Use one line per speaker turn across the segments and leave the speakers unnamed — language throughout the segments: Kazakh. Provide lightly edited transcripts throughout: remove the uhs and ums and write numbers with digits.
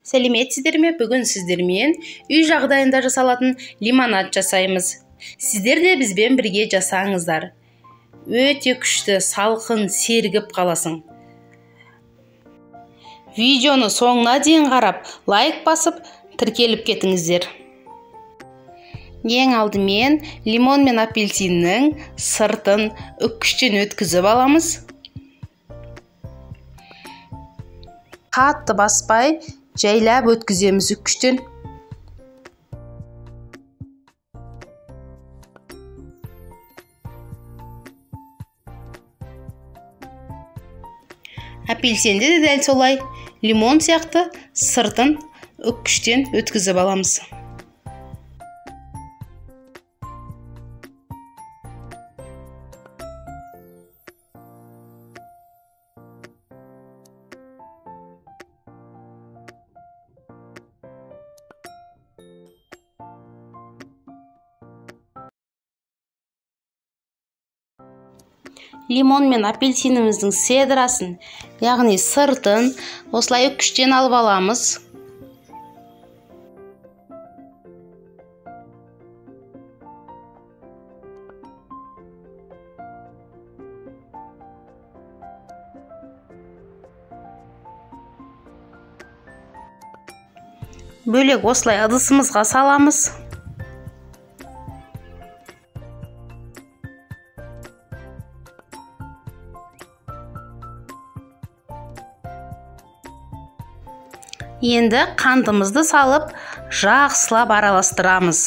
Сәлеметсіздер ме? Бүгін сіздермен үй жағдайында жасалатын лимонад жасаймыз. Сіздер де бізбен бірге жасаңыздар. Өте күшті, салқын, сергіп қаласың. Видеоны соңына дейін қарап, лайк басып, тіркеліп кетіңіздер. Ең алдымен лимон мен апельсиннің сыртын үккіштен өткізіп аламыз. Қатты баспай, жайлап өткіземіз үккіштен. Апельсинді де дәл солай, лимон сияқты сыртын үккіштен өткізіп аламыз. Лимон мен апельсиніміздің седрасын, яғни сыртын осылай үккіштен алып аламыз. Бөлек осылай ыдысымызға саламыз. Енді қантымызды салып, жақсылап араластырамыз.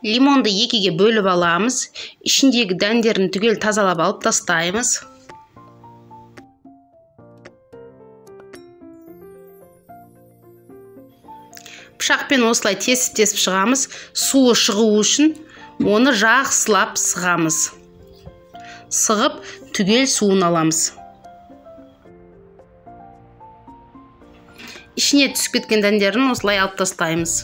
Лимонды екіге бөліп аламыз. Ішіндегі дәндерін түгел тазалап алып тастаймыз. Пышақпен осылай тесіп шығамыз. Суы шығу үшін оны жақсылап сығамыз. Сығып түгел суын аламыз. Ішіне түсіп кеткен дәндерін осылай алып тастаймыз.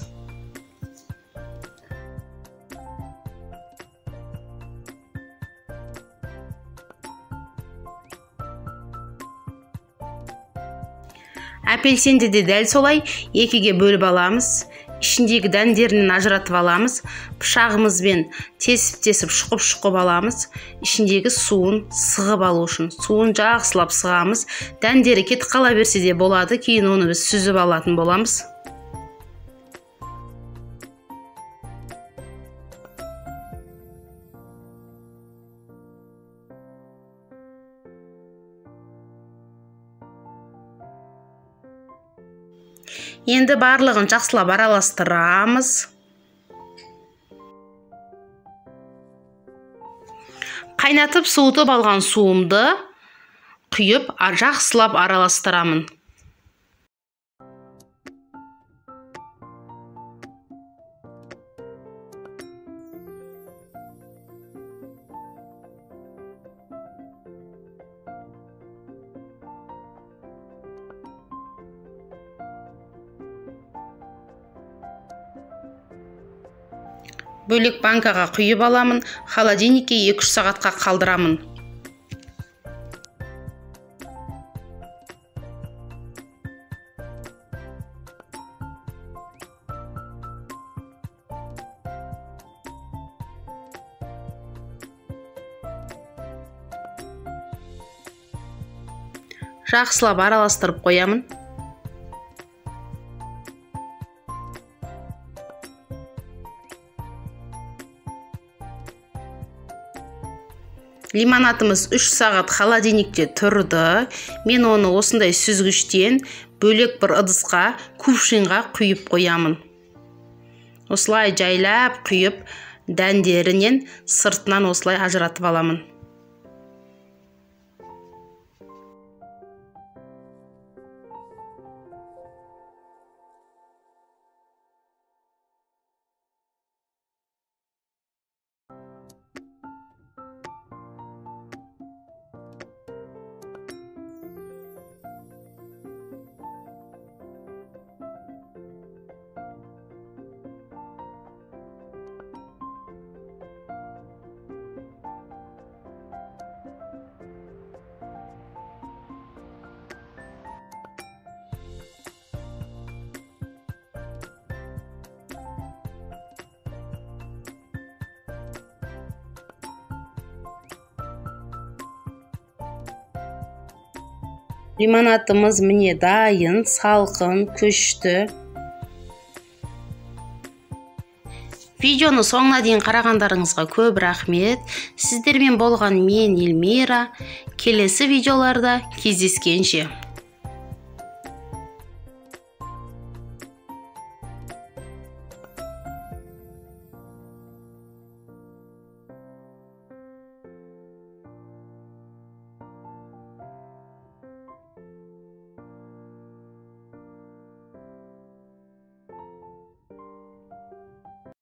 Апельсинді де дәл солай екіге бөліп аламыз. Ішіндегі дәндерінен ажыратып аламыз. Пышағымызбен тесіп шұқып аламыз. Ішіндегі суын сығып алу үшін. Суын жақсылап сығамыз. Дәндері кетіп қала берсе де болады. Кейін оны біз сүзіп алатын боламыз. Енді барлығын жақсылап араластырамыз. Қайнатып суытып алған суымды құйып жақсылап араластырамын. Бөлек банкаға құйып аламын, холодильникке 2-3 сағатқа қалдырамын. Жақсылап араластырып қоямын. Лимонадымыз 3 сағат холодильникте тұрды. Мен оны осындай сүзгіштен бөлек бір ыдысқа, кувшинға құйып қоямын. Осылай жайлап құйып, дәндерінен сыртынан осылай ажыратып аламын. Лимонадымыз міне дайын, салқын, күшті. Видеоны соңына дейін қарағандарыңызға көп рахмет. Сіздермен болған мен Эльмира. Келесі видеоларда кездескенше.